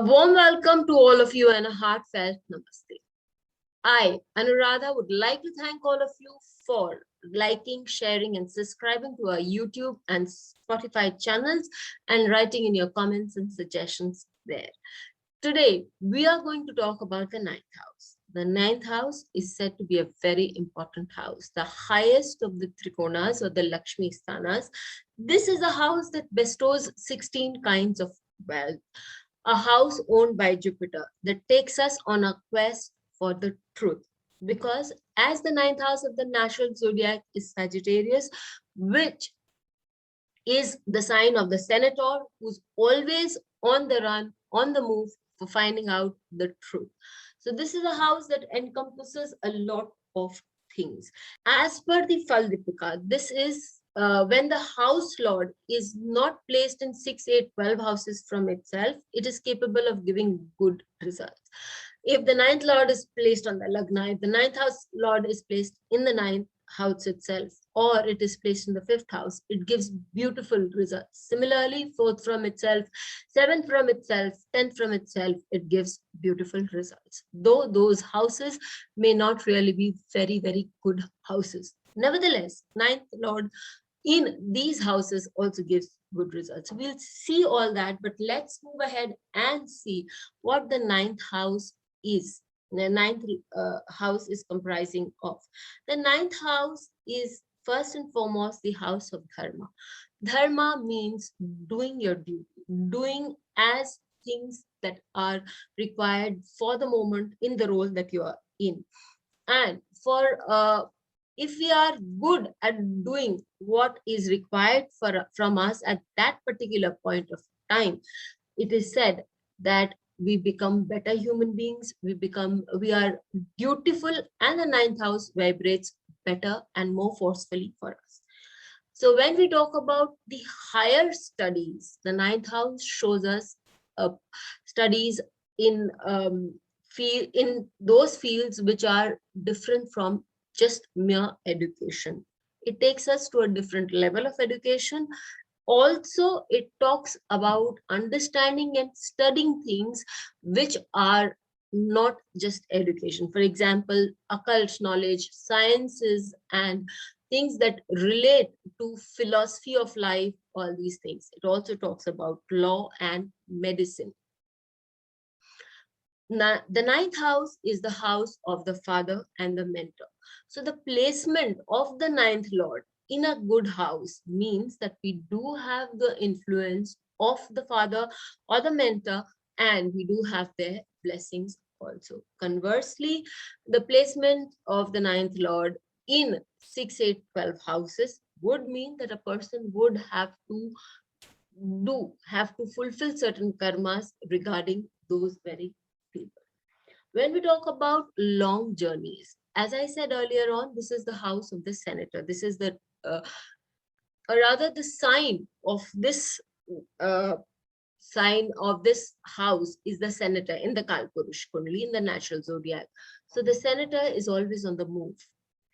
warm welcome to all of you and a heartfelt namaste. I, Anuradha, would like to thank all of you for liking, sharing, and subscribing to our YouTube and Spotify channels and writing in your comments and suggestions there. Today, we are going to talk about the ninth house. The ninth house is said to be a very important house, the highest of the Trikonas or the Lakshmi Sthanas. This is a house that bestows 16 kinds of wealth, a house owned by Jupiter that takes us on a quest for the truth. Because as the ninth house of the natural zodiac is Sagittarius, which is the sign of the senator who's always on the run, on the move for finding out the truth. So this is a house that encompasses a lot of things. As per the Faldipika, this is when the house lord is not placed in 6, 8, 12 houses from itself, it is capable of giving good results. If the ninth lord is placed on the lagna, if the ninth house lord is placed in the ninth house itself, or it is placed in the fifth house, it gives beautiful results. Similarly, fourth from itself, seventh from itself, 10th from itself, it gives beautiful results. Though those houses may not really be very, very good houses. Nevertheless, ninth lord in these houses also gives good results. We'll see all that, but let's move ahead and see what the ninth house is. The ninth house is comprising of. The ninth house is first and foremost the house of dharma. Dharma means doing your duty, doing as things that are required for the moment in the role that you are in. And for if we are good at doing what is required from us at that particular point of time, it is said that we become better human beings, we are dutiful, and the ninth house vibrates better and more forcefully for us. So when we talk about the higher studies, the ninth house shows us studies in those fields which are different from just mere education. It takes us to a different level of education. Also, it talks about understanding and studying things which are not just education. For example, occult knowledge, sciences, and things that relate to philosophy of life, all these things. It also talks about law and medicine. Now, the ninth house is the house of the father and the mentor. So the placement of the ninth lord in a good house means that we do have the influence of the father or the mentor, and we do have their blessings also. Conversely, the placement of the ninth lord in 6, 8, 12 houses would mean that a person would have to fulfill certain karmas regarding those very people. When we talk about long journeys, as I said earlier on, this is the house of the senator. This is the or rather the sign of this house is the senator in the Kalpurush Kundali, in the natural zodiac. So the senator is always on the move.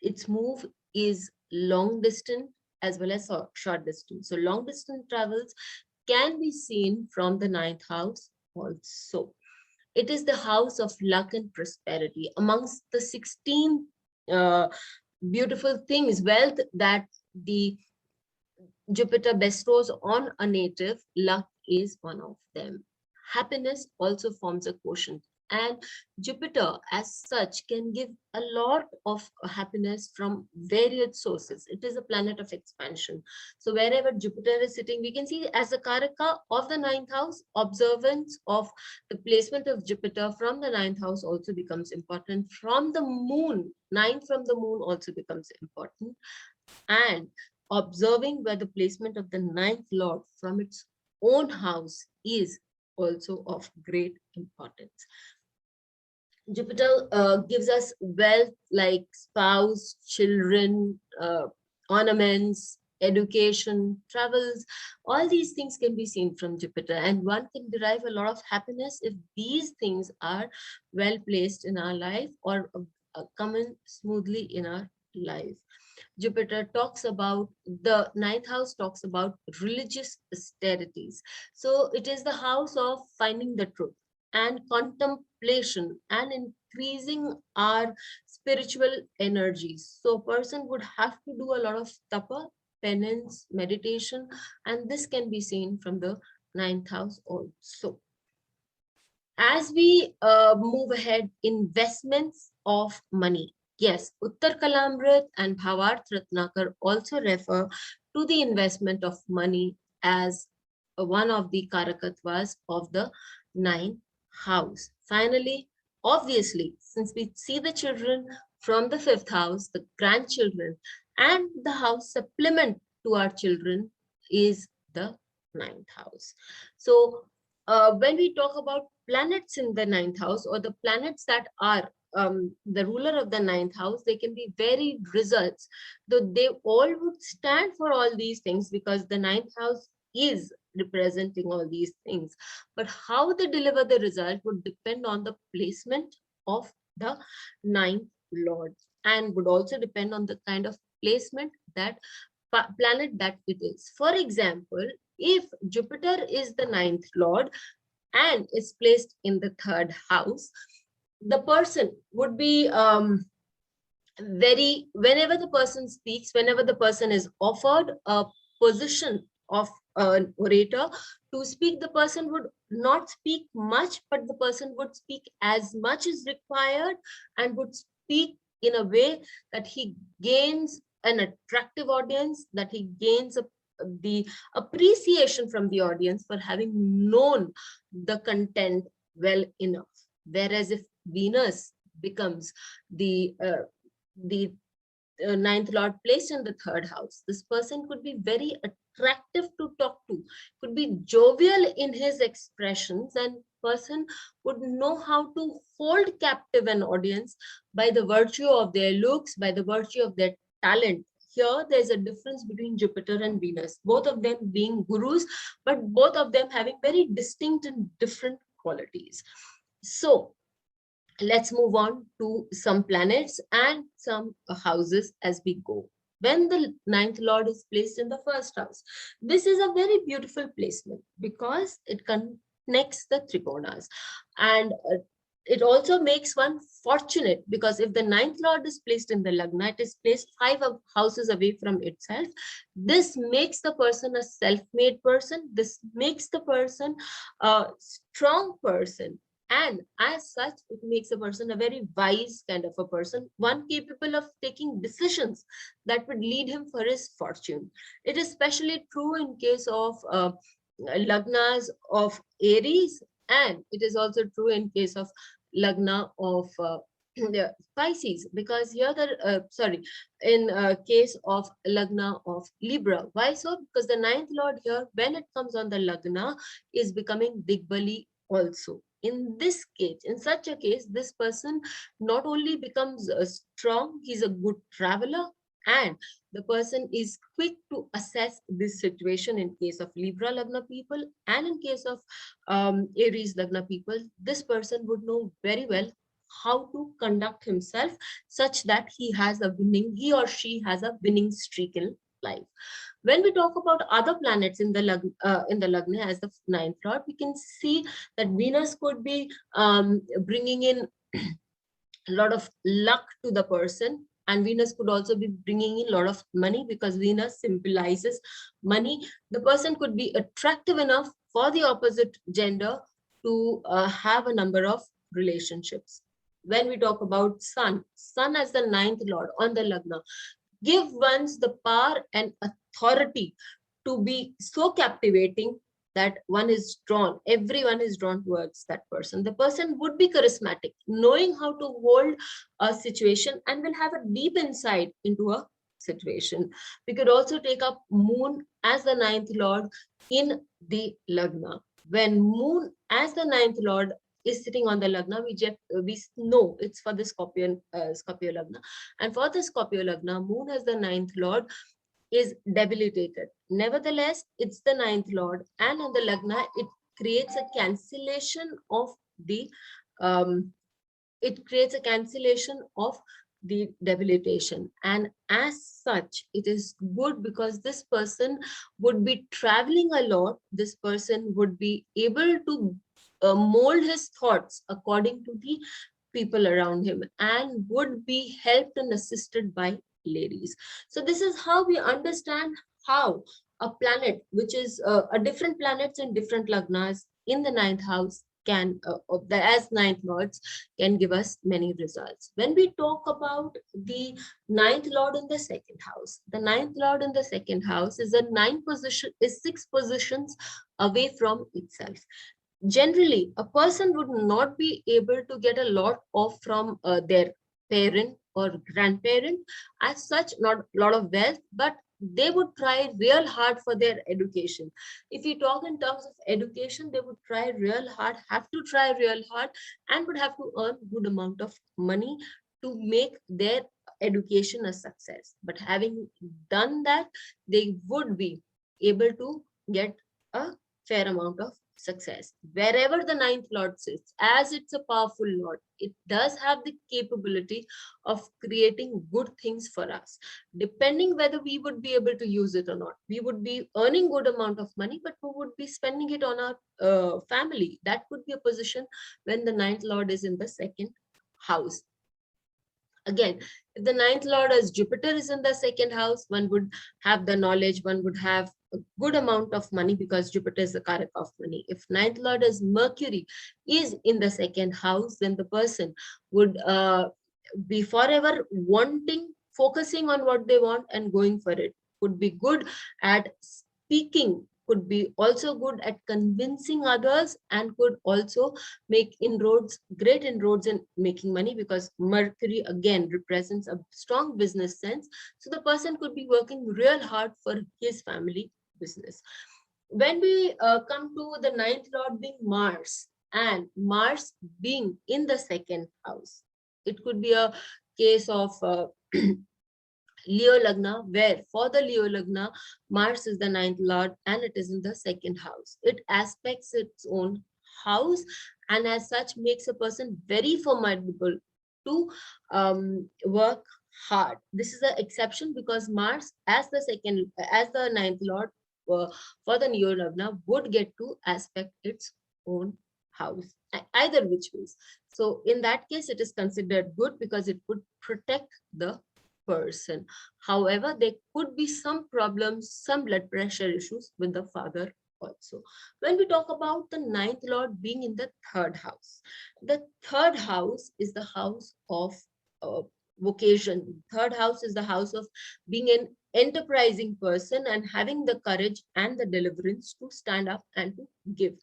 Its move is long distance as well as short distance. So long distance travels can be seen from the ninth house also. It is the house of luck and prosperity. Amongst the 16 beautiful things, wealth that the Jupiter bestows on a native, luck is one of them. Happiness also forms a quotient, and Jupiter as such can give a lot of happiness from various sources. It is a planet of expansion. So wherever Jupiter is sitting, we can see as a Karaka of the ninth house, observance of the placement of Jupiter from the ninth house also becomes important. From the moon, ninth from the moon also becomes important. And observing where the placement of the ninth lord from its own house is also of great importance. Jupiter gives us wealth like spouse, children, ornaments, education, travels. All these things can be seen from Jupiter, and one can derive a lot of happiness if these things are well placed in our life or come in smoothly in our life. Jupiter talks about, the ninth house talks about religious austerities. So it is the house of finding the truth. and contemplation and increasing our spiritual energies. So a person would have to do a lot of tapa, penance, meditation, and this can be seen from the ninth house also. As we move ahead, investments of money. Yes, Uttar Kalamrit and Bhavarth Ratnakar also refer to the investment of money as one of the karakatvas of the ninth house. Finally, obviously, since we see the children from the fifth house, the grandchildren, and the house supplement to our children is the ninth house. So when we talk about planets in the ninth house, or the planets that are the ruler of the ninth house, they can be varied results, though they all would stand for all these things because the ninth house is representing all these things. But how they deliver the result would depend on the placement of the ninth lord, and would also depend on the kind of placement that planet that it is. For example, if Jupiter is the ninth lord and is placed in the third house, the person would be whenever the person speaks, whenever the person is offered a position of an orator to speak, the person would not speak much, but the person would speak as much as required and would speak in a way that he gains an attractive audience, that he gains the appreciation from the audience for having known the content well enough. Whereas if Venus becomes the ninth lord placed in the third house, this person could be very attractive to talk to, could be jovial in his expressions, and person would know how to hold captive an audience by the virtue of their looks, by the virtue of their talent. Here there's a difference between Jupiter and Venus, both of them being gurus, but both of them having very distinct and different qualities. So let's move on to some planets and some houses as we go. When the ninth lord is placed in the first house, this is a very beautiful placement because it connects the trikonas, and it also makes one fortunate, because if the ninth lord is placed in the lagna, it is placed 5 houses away from itself. This makes the person a self-made person. This makes the person a strong person. And as such, it makes a person a very wise kind of a person, one capable of taking decisions that would lead him for his fortune. It is especially true in case of lagnas of Aries, and it is also true in case of lagna of Pisces, because here in case of lagna of Libra. Why so? Because the ninth lord here, when it comes on the lagna, is becoming Digbali also. In this case, in such a case, this person not only becomes strong, he's a good traveler, and the person is quick to assess this situation in case of Libra Lagna people, and in case of Aries Lagna people. This person would know very well how to conduct himself such that he or she has a winning streak in life. When we talk about other planets in the lagna as the ninth lord, we can see that Venus could be bringing in a lot of luck to the person, and Venus could also be bringing in a lot of money because Venus symbolizes money. The person could be attractive enough for the opposite gender to have a number of relationships. When we talk about Sun as the ninth lord on the lagna, give one's the power and authority to be so captivating that everyone is drawn towards that person. The person would be charismatic, knowing how to hold a situation, and will have a deep insight into a situation. We could also take up Moon as the ninth lord in the lagna. When Moon as the ninth lord is sitting on the lagna, we know it's for the Scorpio lagna, and for the Scorpio lagna, Moon as the ninth lord is debilitated. Nevertheless, it's the ninth lord, and on the lagna, it creates a cancellation of the debilitation, and as such, it is good because this person would be traveling a lot. This person would be able to mold his thoughts according to the people around him, and would be helped and assisted by ladies. So this is how we understand how a planet, which is a different planets in different lagnas in the ninth house, can as ninth lords can give us many results. When we talk about the ninth lord in the second house, the ninth lord in the second house is a ninth position, is 6 positions away from itself. Generally, a person would not be able to get a lot of from their parent or grandparent as such, not a lot of wealth, but they would try real hard for their education. If we talk in terms of education, they would try real hard, have to try real hard, and would have to earn good amount of money to make their education a success. But having done that, they would be able to get a fair amount of success. Wherever the ninth lord sits, as it's a powerful lord, it does have the capability of creating good things for us. Depending whether we would be able to use it or not, we would be earning good amount of money, but we would be spending it on our family. That could be a position when the ninth lord is in the second house. Again, if the ninth lord as Jupiter is in the second house, one would have the knowledge, one would have a good amount of money because Jupiter is the karaka of money. If ninth lord as Mercury is in the second house, then the person would be forever wanting, focusing on what they want and going for it. Could be good at speaking, could be also good at convincing others, and could also make inroads, great inroads in making money, because Mercury again represents a strong business sense. So the person could be working real hard for his family business. When we come to the ninth lord being Mars, and Mars being in the second house, it could be a case of Leo Lagna, where for the Leo Lagna, Mars is the ninth lord and it is in the second house. It aspects its own house, and as such makes a person very formidable to work hard. This is an exception because Mars as the ninth lord for the Leo Lagna would get to aspect its own house, either which ways. So in that case, it is considered good because it would protect the person. However, there could be some problems, some blood pressure issues with the father also. When we talk about the ninth lord being in the third house, the third house is the house of vocation. Third house is the house of being an enterprising person and having the courage and the deliverance to stand up and to give,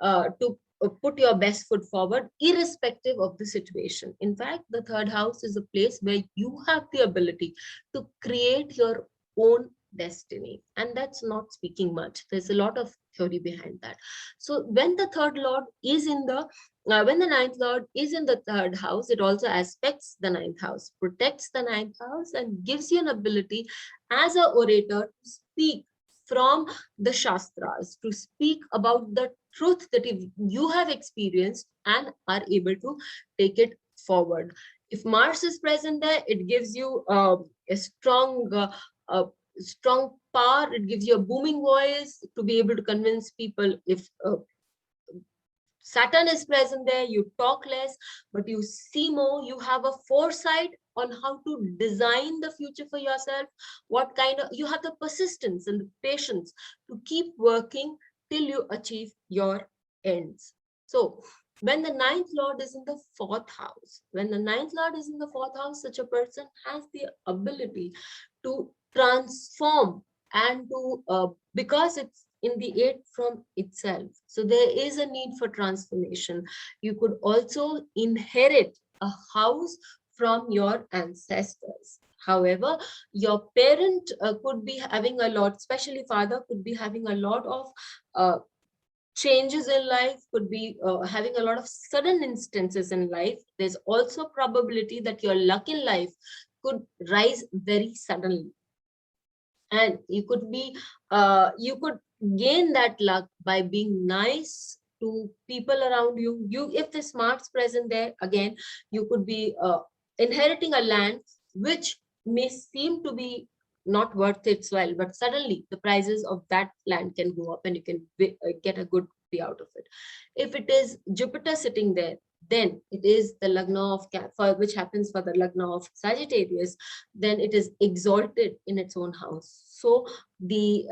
to put your best foot forward irrespective of the situation. In fact, the third house is a place where you have the ability to create your own destiny, and that's not speaking much. There's a lot of theory behind that. So when the third lord is in the when the ninth lord is in the third house, it also aspects the ninth house, protects the ninth house, and gives you an ability as an orator to speak from the Shastras, to speak about the truth that if you have experienced and are able to take it forward. If Mars is present there, it gives you a strong power. It gives you a booming voice to be able to convince people. If Saturn is present there, you talk less, but you see more. You have a foresight on how to design the future for yourself. What kind of, you have the persistence and the patience to keep working till you achieve your ends. So when the ninth lord is in the fourth house, such a person has the ability to transform and to, because it's in the eighth from itself. So there is a need for transformation. You could also inherit a house from your ancestors. However, your parent could be having a lot, especially father could be having a lot of changes in life, could be having a lot of sudden instances in life. There's also probability that your luck in life could rise very suddenly. And you could be, you could gain that luck by being nice to people around you. If the smart's present there, again, you could be inheriting a land which may seem to be not worth its while, but suddenly the prices of that land can go up and you can get a good be out of it. If it is Jupiter sitting there, then it is the lagna of which happens for the lagna of Sagittarius, then it is exalted in its own house. So the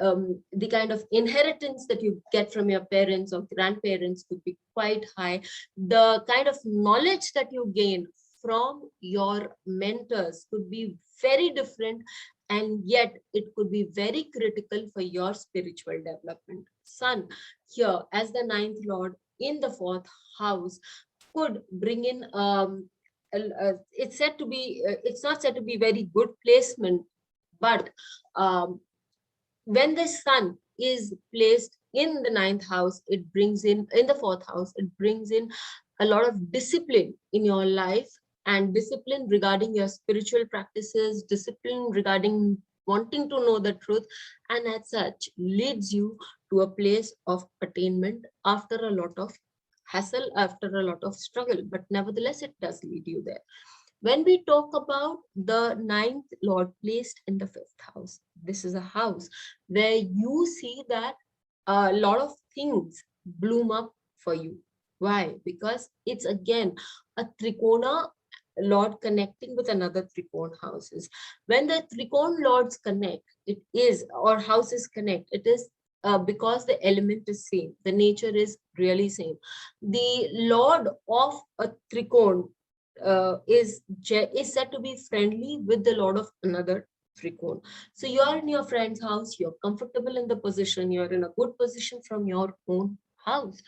kind of inheritance that you get from your parents or grandparents could be quite high. The kind of knowledge that you gain from your mentors could be very different, and yet it could be very critical for your spiritual development. Sun here as the ninth lord in the fourth house could bring in it's said to be it's not said to be very good placement, but when the sun is placed in the ninth house, it brings in the fourth house, it brings in a lot of discipline in your life, and discipline regarding your spiritual practices, discipline regarding wanting to know the truth, and as such leads you to a place of attainment after a lot of hassle, after a lot of struggle, but nevertheless it does lead you there. When we talk about the ninth lord placed in the fifth house, this is a house where you see that a lot of things bloom up for you. Why? Because it's again a trikona lord connecting with another trikona houses. When the trikona lords connect, it is, or houses connect, it is because the element is same, the nature is really same. The lord of a trikona is said to be friendly with the lord of another trikona. So you are in your friend's house, you're comfortable in the position, you're in a good position from your own house.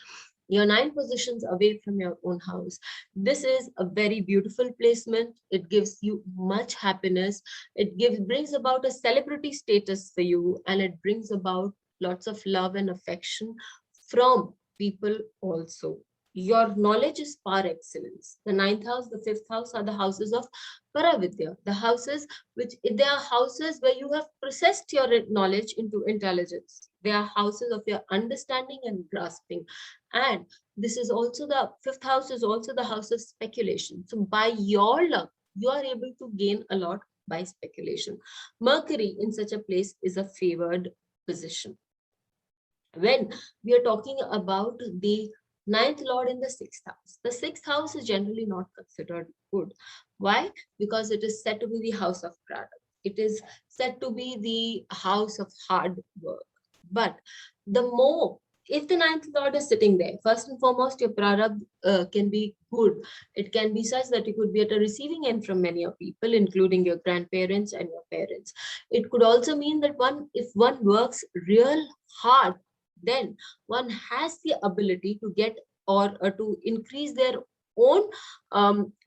You're 9 positions away from your own house. This is a very beautiful placement. It gives you much happiness. It brings about a celebrity status for you, and it brings about lots of love and affection from people also. Your knowledge is par excellence. The ninth house, the fifth house are the houses of Paravidya, the houses which they are houses where you have processed your knowledge into intelligence. They are houses of your understanding and grasping. And this is also the fifth house is also the house of speculation. So by your luck, you are able to gain a lot by speculation. Mercury in such a place is a favored position. When we are talking about the ninth lord in the sixth house, the sixth house is generally not considered good. Why? Because it is said to be the house of prarabdha. It is said to be the house of hard work. But the more, if the ninth lord is sitting there, first and foremost, your prarabdha can be good. It can be such that you could be at a receiving end from many of people, including your grandparents and your parents. It could also mean that if one works real hard, then one has the ability to get or to increase their own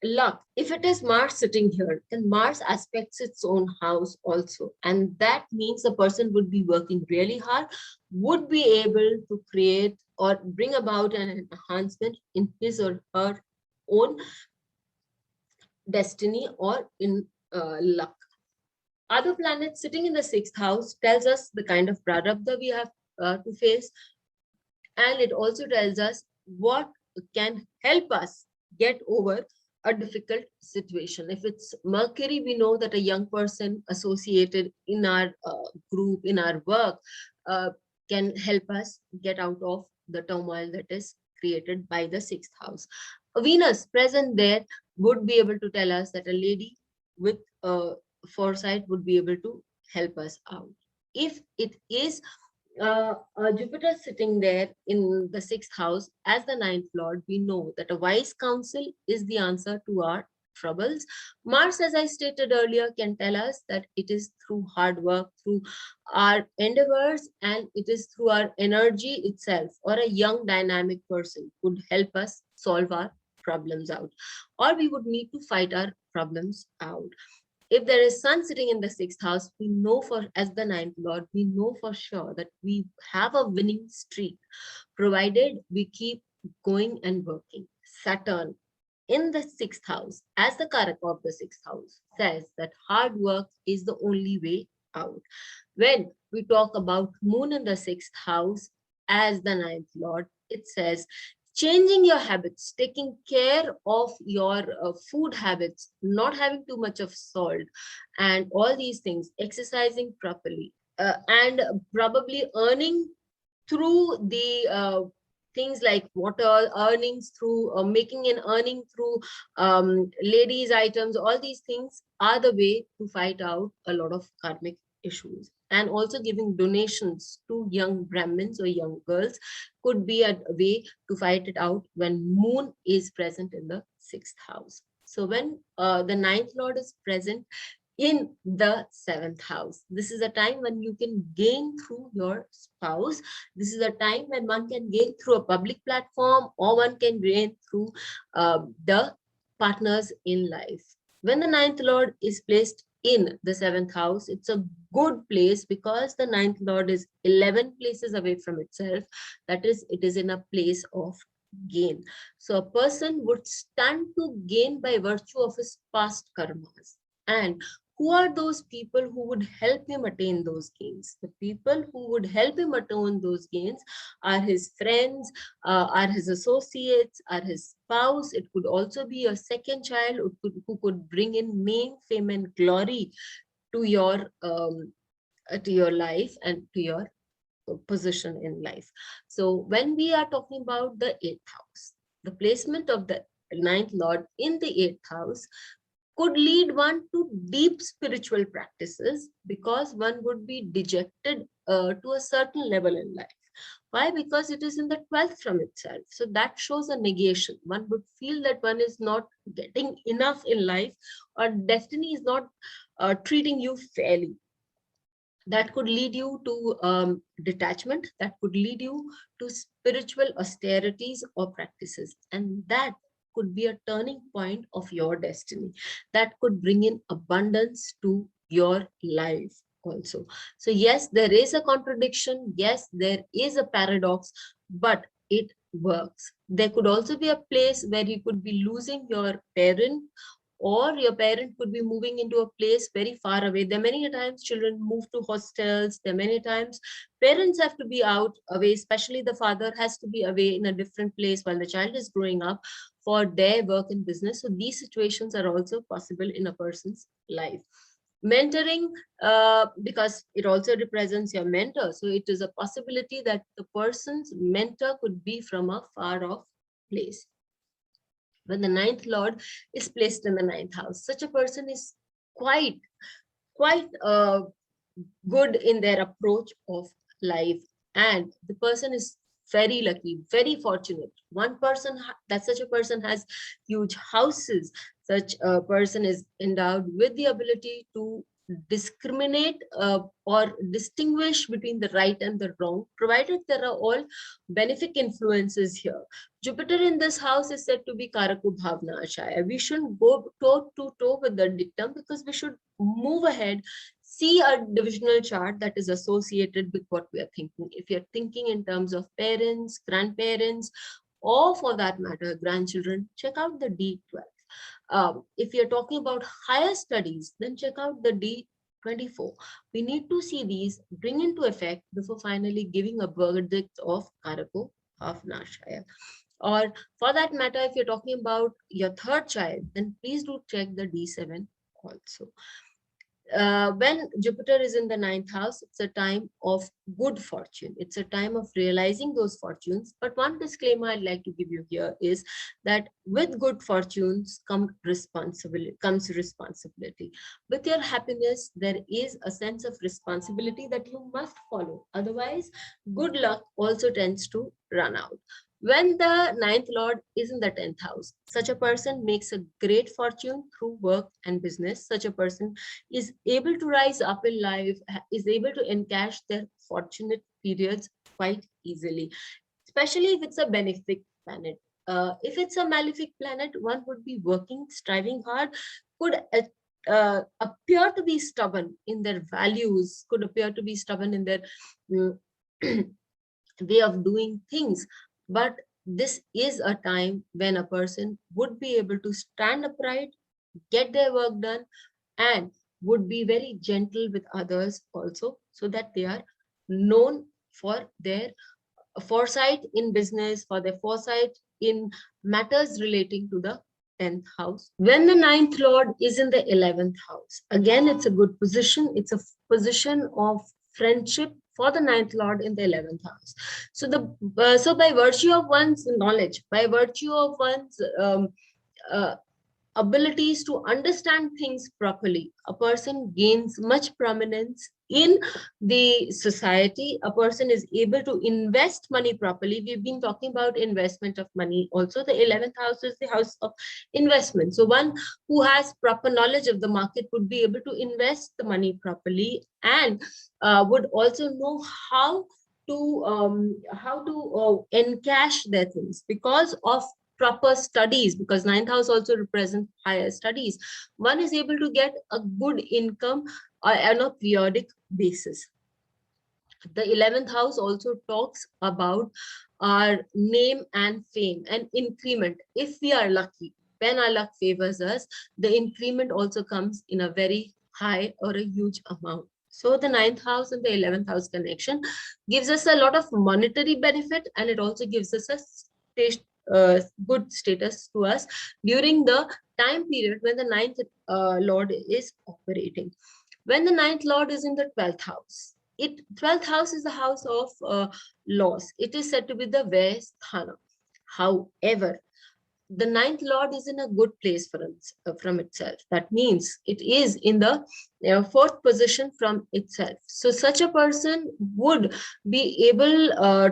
luck. If it is Mars sitting here, then Mars aspects its own house also. And that means the person would be working really hard, would be able to create or bring about an enhancement in his or her own destiny or in luck. Other planets sitting in the sixth house tells us the kind of prarabdha we have to face, and it also tells us what can help us get over a difficult situation. If it's Mercury, we know that a young person associated in our group, in our work, can help us get out of the turmoil that is created by the sixth house. Venus present there would be able to tell us that a lady with foresight would be able to help us out. If it is Jupiter sitting there in the sixth house as the ninth lord, we know that a wise counsel is the answer to our troubles. Mars, as I stated earlier, can tell us that it is through hard work, through our endeavors, and it is through our energy itself, or a young dynamic person could help us solve our problems out, or we would need to fight our problems out. If there is sun sitting in the sixth house, we know as the ninth lord, we know for sure that we have a winning streak, provided we keep going and working. Saturn in the sixth house, as the Karaka of the sixth house, says that hard work is the only way out. When we talk about moon in the sixth house as the ninth lord, it says changing your habits, taking care of your food habits, not having too much of salt, and all these things, exercising properly, and probably earning through the things like what are earnings through making an earning through ladies items, all these things are the way to fight out a lot of karmic issues. And also giving donations to young Brahmins or young girls could be a way to fight it out when moon is present in the 6th house. So when the ninth lord is present in the 7th house, this is a time when you can gain through your spouse. This is a time when one can gain through a public platform, or one can gain through the partners in life. When the ninth lord is placed in the 7th house, it's a good place because the ninth lord is 11 places away from itself. That is, it is in a place of gain. So a person would stand to gain by virtue of his past karmas. And who are those people who would help him attain those gains? The people who would help him attain those gains are his friends, are his associates, are his spouse. It could also be a second child who could bring in name, fame, and glory to your life and to your position in life. So when we are talking about the 8th house, the placement of the ninth lord in the 8th house could lead one to deep spiritual practices, because one would be dejected to a certain level in life. Why? Because it is in the 12th from itself. So that shows a negation. One would feel that one is not getting enough in life, or destiny is not treating you fairly. That could lead you to detachment. That could lead you to spiritual austerities or practices. And that could be a turning point of your destiny. That could bring in abundance to your life also. So yes, there is a contradiction. Yes, there is a paradox, but it works. There could also be a place where you could be losing your parent, or your parent could be moving into a place very far away. There are many times children move to hostels. There are many times parents have to be out away, especially the father has to be away in a different place while the child is growing up for their work and business. So these situations are also possible in a person's life. Mentoring, because it also represents your mentor. So it is a possibility that the person's mentor could be from a far off place. When the ninth lord is placed in the ninth house, such a person is quite good in their approach of life, and the person is very lucky, very fortunate. One person that such a person has huge houses. Such a person is endowed with the ability to discriminate or distinguish between the right and the wrong, provided there are all benefic influences here. Jupiter in this house is said to be Karaku Bhavna Ashaya. We shouldn't go toe to toe with the dictum, because we should move ahead, see a divisional chart that is associated with what we are thinking. If you're thinking in terms of parents, grandparents, or for that matter, grandchildren, check out the D12. If you're talking about higher studies, then check out the D24. We need to see these bring into effect before finally giving a verdict of Karako Bhavna Ashaya. Or for that matter, if you're talking about your third child, then please do check the D7 also. When Jupiter is in the ninth house, it's a time of good fortune. It's a time of realizing those fortunes. But one disclaimer I'd like to give you here is that with good fortunes comes responsibility. With your happiness, there is a sense of responsibility that you must follow. Otherwise, good luck also tends to run out. When the ninth lord is in the 10th house, such a person makes a great fortune through work and business. Such a person is able to rise up in life, is able to encash their fortunate periods quite easily, especially if it's a benefic planet. If it's a malefic planet, one would be working, striving hard, could appear to be stubborn in their values, could appear to be stubborn in their way of doing things. But this is a time when a person would be able to stand upright, get their work done, and would be very gentle with others also, so that they are known for their foresight in business, for their foresight in matters relating to the 10th house. When the ninth lord is in the 11th house, again, it's a good position. It's a position of friendship, for the ninth lord in the 11th house. So so by virtue of one's knowledge, by virtue of one's uh, abilities to understand things properly, a person gains much prominence in the society. A person is able to invest money properly. We've been talking about investment of money. Also, the 11th house is the house of investment. So one who has proper knowledge of the market would be able to invest the money properly, and would also know how to encash their things because of proper studies, because ninth house also represents higher studies. One is able to get a good income on a periodic basis. The 11th house also talks about our name and fame and increment. If we are lucky, when our luck favors us, the increment also comes in a very high or a huge amount. So the ninth house and the 11th house connection gives us a lot of monetary benefit, and it also gives us a good status to us during the time period when the ninth lord is operating. When the ninth lord is in the 12th house, 12th house is the house of laws. It is said to be the Vesthana. However, the ninth lord is in a good place from itself. That means it is in the fourth position from itself. So such a person would be able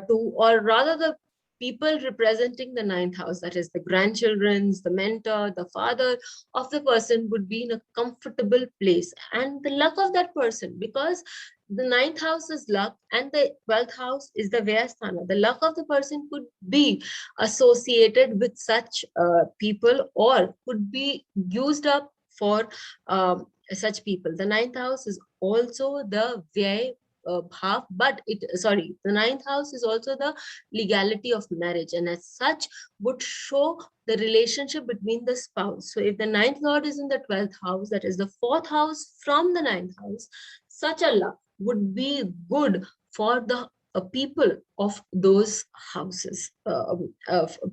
to, or rather the people representing the ninth house, that is the grandchildren's, the mentor, the father of the person, would be in a comfortable place. And the luck of that person, because the ninth house is luck and the 12th house is the Vyasthana, the luck of the person could be associated with such people, or could be used up for such people. The ninth house is also the Vyay bhav, but the ninth house is also the legality of marriage, and as such would show the relationship between the spouse. So if the ninth lord is in the 12th house, that is the fourth house from the ninth house, such a luck would be good for the people of those houses,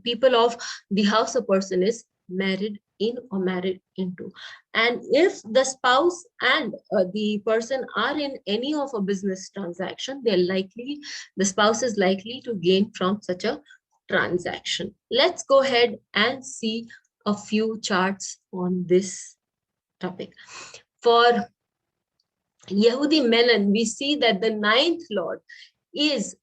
people of the house a person is married in or married into. And if the spouse and the person are in any of a business transaction, the spouse is likely to gain from such a transaction. Let's go ahead and see a few charts on this topic. For Yehudi Menon, we see that the ninth lord is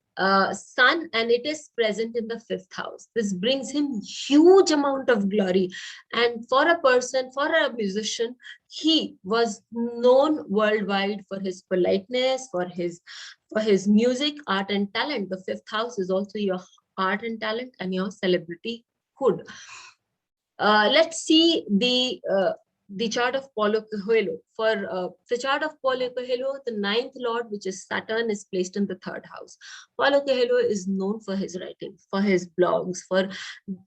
sun, and it is present in the 5th house. This brings him huge amount of glory. And for a person, for a musician, he was known worldwide for his politeness, for his music, art, and talent. The 5th house is also your art and talent and your celebrity hood. Let's see the chart of Paulo Coelho. For the chart of Paulo Coelho, the ninth lord, which is Saturn, is placed in the 3rd house. Paulo Coelho is known for his writing, for his blogs, for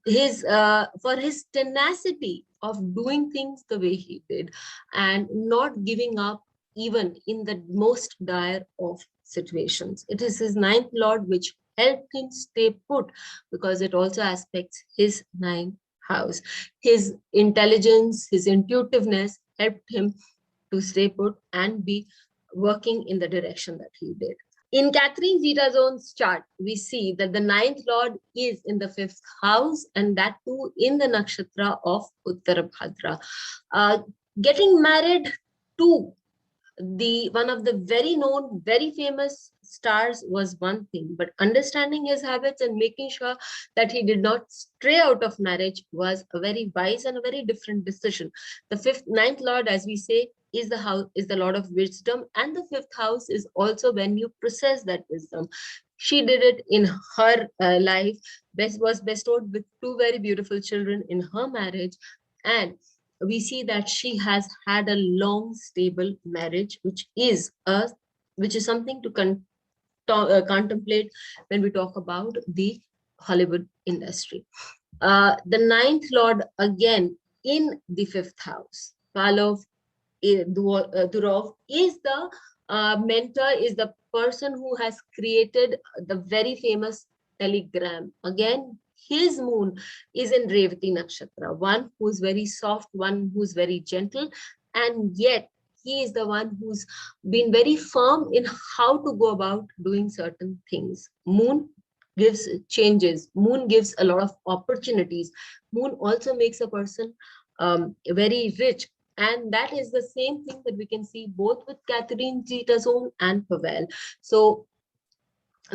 his tenacity of doing things the way he did, and not giving up even in the most dire of situations. It is his ninth lord which helped him stay put, because it also aspects his ninth house. His intelligence, his intuitiveness helped him to stay put and be working in the direction that he did. In Catherine Zeta-Jones' chart, we see that the ninth lord is in the 5th house, and that too in the nakshatra of Uttarabhadra. Getting married to one of the very known, very famous stars was one thing, but understanding his habits and making sure that he did not stray out of marriage was a very wise and a very different decision. The ninth lord, as we say, is the lord of wisdom, and the 5th house is also when you process that wisdom. She did it in her life. Was bestowed with 2 very beautiful children in her marriage, and we see that she has had a long, stable marriage, which is something to contemplate when we talk about the Hollywood industry. The ninth lord, again in the 5th house, Pavlov Durov, is the mentor, is the person who has created the very famous telegram. Again, his moon is in Revati Nakshatra, one who's very soft, one who's very gentle, and yet he is the one who's been very firm in how to go about doing certain things. Moon gives changes. Moon gives a lot of opportunities. Moon also makes a person very rich. And that is the same thing that we can see both with Catherine Zeta-Zone and Pavel. So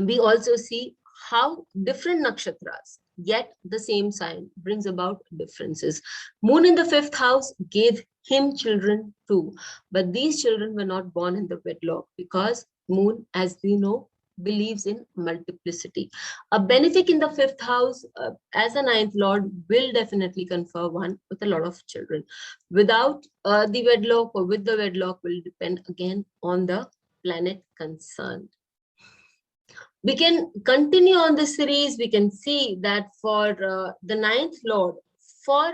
we also see how different nakshatras, yet the same sign, brings about differences. Moon in the fifth house gave him children too, but these children were not born in the wedlock because Moon, as we know, believes in multiplicity. A benefic in the fifth house as a ninth lord will definitely confer one with a lot of children. Without the wedlock or with the wedlock will depend again on the planet concerned. We can continue on the series. We can see that for the ninth lord, for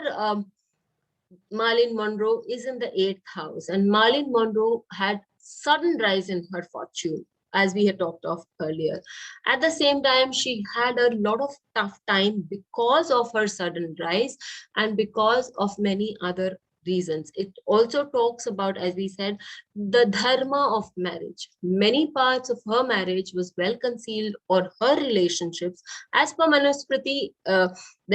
Marilyn Monroe is in the eighth house, and Marilyn Monroe had sudden rise in her fortune, as we had talked of earlier. At the same time, she had a lot of tough time because of her sudden rise and because of many other reasons. It also talks about, as we said, the dharma of marriage. Many parts of her marriage was well concealed, or her relationships. As per Manusmriti, there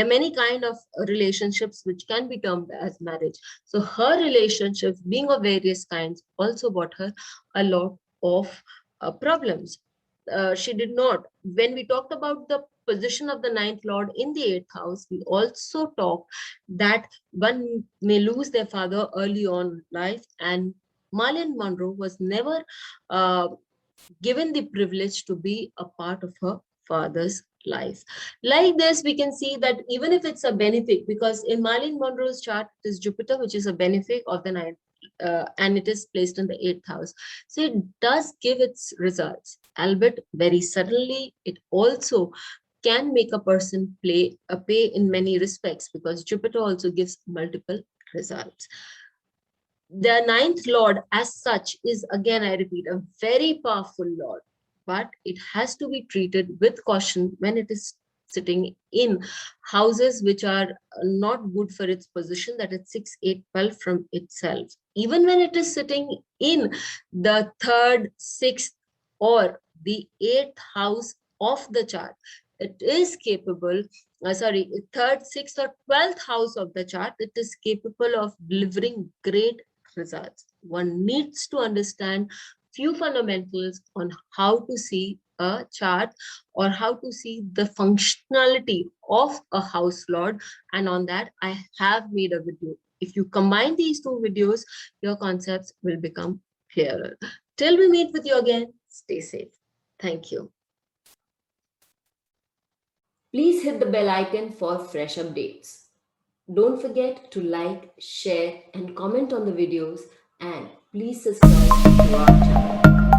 are many kind of relationships which can be termed as marriage. So her relationships, being of various kinds, also brought her a lot of problems. She did not. When we talked about the position of the ninth lord in the eighth house, we also talked that one may lose their father early on in life, and Marilyn Monroe was never given the privilege to be a part of her father's life. Like this, we can see that even if it's a benefic, because in Marilyn Monroe's chart, it is Jupiter, which is a benefic of the ninth, and it is placed in the eighth house. So it does give its results, albeit very suddenly. It also can make a person pay in many respects, because Jupiter also gives multiple results. The ninth lord as such is, again, I repeat, a very powerful lord, but it has to be treated with caution when it is sitting in houses which are not good for its position, that is 6, 8, 12 from itself. Even when it is sitting in the third, sixth, or the eighth house of the chart, it is capable, third, sixth, or 12th house of the chart, it is capable of delivering great results. One needs to understand few fundamentals on how to see a chart or how to see the functionality of a house lord, and on that I have made a video. If you combine these two videos, your concepts will become clearer. Till we meet with you again, stay safe. Thank you. Please hit the bell icon for fresh updates. Don't forget to like, share, and comment on the videos, and please subscribe to our channel.